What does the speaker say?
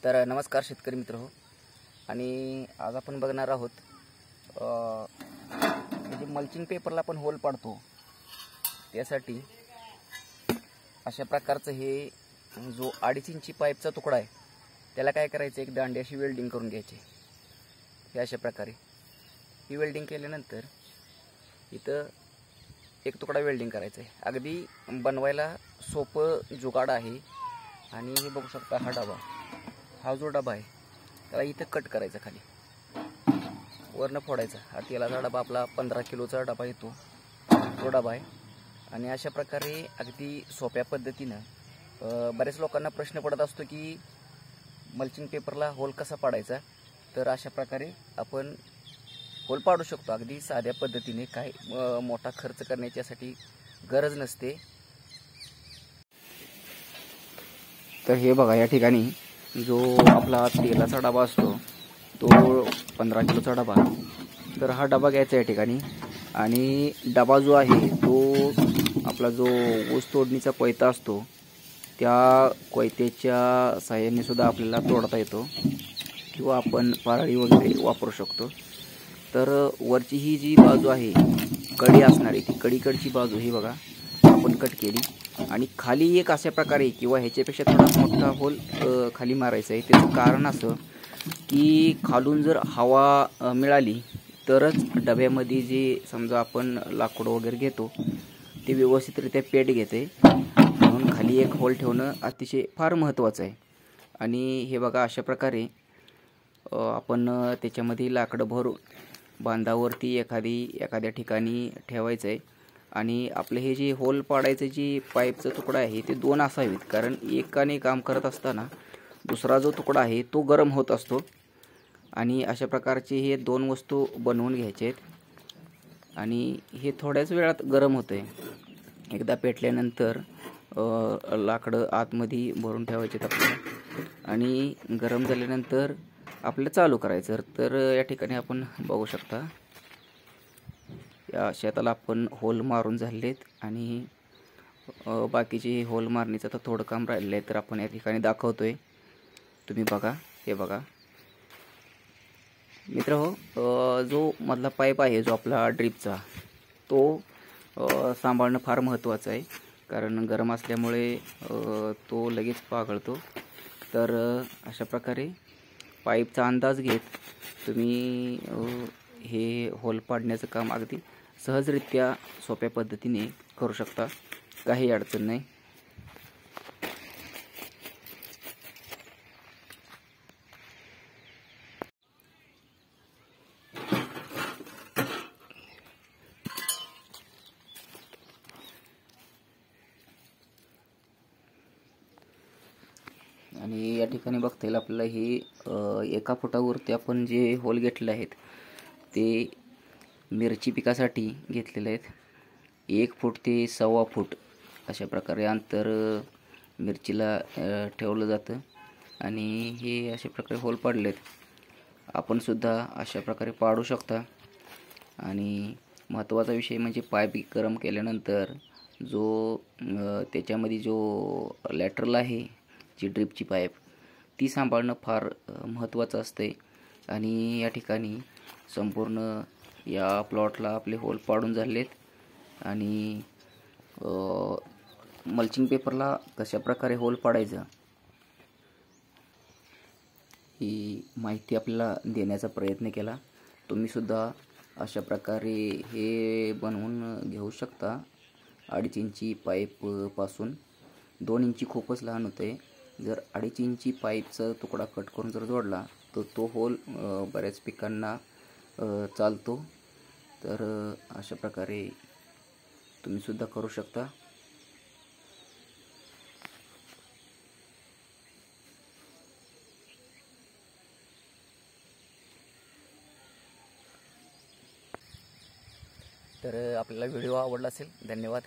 तर नमस्कार शेतकरी मित्र हो. आणि आज आपण बघणार आहोत म्हणजे मल्चिंग पेपरला आपण होल पाडतो त्यासाठी अशा प्रकारचं हे जो 2.5 इंची पाईपचा तुकडा आहे त्याला काय करायचं, एक दांडी अशी वेल्डिंग करून घ्यायची. हे अशा प्रकारे ही वेल्डिंग केल्यानंतर इथं एक तुकडा वेल्डिंग करायचा आहे. अगदी बनवायला सोपं जुगाड आहे. आणि हे बघू शकता हा जो डबा आहे त्याला इथं कट करायचा, खाली वरनं फोडायचा. हा तेलाचा डबा आपला 15 किलोचा डबा येतो तो डबा आहे. आणि अशा प्रकारे अगदी सोप्या पद्धतीनं बरेच लोकांना प्रश्न पडत असतो की मल्चिंग पेपरला होल कसा पाडायचा. तर अशा प्रकारे आपण होल पाडू शकतो अगदी साध्या पद्धतीने. काय मोठा खर्च करण्याच्यासाठी गरज नसते. तर हे बघा, या ठिकाणी जो आपला तेलाचा डबा असतो तो 15 किलोचा डबा. तर हा डबा घ्यायचा या ठिकाणी. आणि डबा जो आहे तो आपला जो ऊस तोडणीचा कोयता असतो त्या कोयत्याच्या साहाय्याने सुद्धा आपल्याला तोडता येतो, किंवा आपण पारळी वगैरे वापरू शकतो. तर वरची ही जी बाजू आहे कडी असणारी, ती कडीकडची बाजू ही बघा आपण कट केली. आणि खाली एक अशा प्रकारे किंवा ह्याच्यापेक्षा थोडा मोठा होल खाली मारायचा आहे. त्याचं कारण असं की खालून जर हवा मिळाली तरच डब्यामध्ये जे समजा आपण लाकूड वगैरे घेतो ते व्यवस्थितरित्या पेट घेते. म्हणून खाली एक होल ठेवणं अतिशय फार महत्त्वाचं आहे. आणि हे बघा अशा प्रकारे आपण त्याच्यामध्ये लाकडं भरून बांधावरती एखाद्या ठिकाणी ठेवायचं आहे. आणि आपले हे जे होल पाडायचं जे पाईपचा तुकडा आहे ते 2 असावेत, कारण एकाने काम करत असताना दुसरा जो तुकडा आहे तो गरम होत असतो. आणि अशा प्रकारचे हे 2 वस्तू बनवून घ्यायचे आहेत. आणि हे थोड्याच वेळात गरम होतं आहे. एकदा पेटल्यानंतर लाकडं आतमध्ये भरून ठेवायचे आहेत आपल्याला. आणि गरम झाल्यानंतर आपल्याला चालू करायचं. तर या ठिकाणी आपण बघू शकता या शेताला आपण होल मारून झालेत. आणि बाकीचे होल मारण्याचं तर थोडं काम राहिलेलं आहे, तर आपण या ठिकाणी दाखवतोय. तुम्ही बघा, हे बघा मित्र हो. जो मधला पाईप आहे जो आपला ड्रिपचा तो सांभाळणं फार महत्त्वाचं आहे, कारण गरम असल्यामुळे तो लगेच पागळतो. तर अशा प्रकारे पाईपचा अंदाज घेत तुम्ही हे होल पाडण्याचं काम अगदी सहजरित्या सोप्या पद्धतीने करू शकता. काही अडचण नाही. आणि या ठिकाणी बघता येईल आपल्याला हे 1 फुटावरती आपण जे होल घेतले आहेत ते मिरची पिकासाठी घेतलेले आहेत. 1 फूट ते 1.25 फूट अशा प्रकारे अंतर मिरचीला ठेवलं जातं. आणि हे अशा प्रकारे होल पाडलेत. आपण सुद्धा अशा प्रकारे पाडू शकता. आणि महत्त्वाचा विषय म्हणजे पाईप गरम केल्यानंतर जो त्याच्यामध्ये जो लॅटरल आहे जी ड्रिपची पाईप ती सांभाळणं फार महत्त्वाचं असते. आणि या ठिकाणी संपूर्ण या प्लॉटला आपले होल पाडून झालेत. आणि मल्चिंग पेपरला कशा प्रकारे होल पाडायचं ही माहिती आपल्याला देण्याचा प्रयत्न केला. तुम्हीसुद्धा अशा प्रकारे हे बनवून घेऊ शकता. 2.5 इंची पाईपपासून 2 इंची खूपच लहान होते. जर 2.5 इंची पाईपचा तुकडा कट करून जर जोडला तर तो होल बऱ्याच पिकांना चालतो. तर अशा प्रकारे तुम्हीसुद्धा करू शकता. तर आपल्याला व्हिडिओ आवडला असेल. धन्यवाद.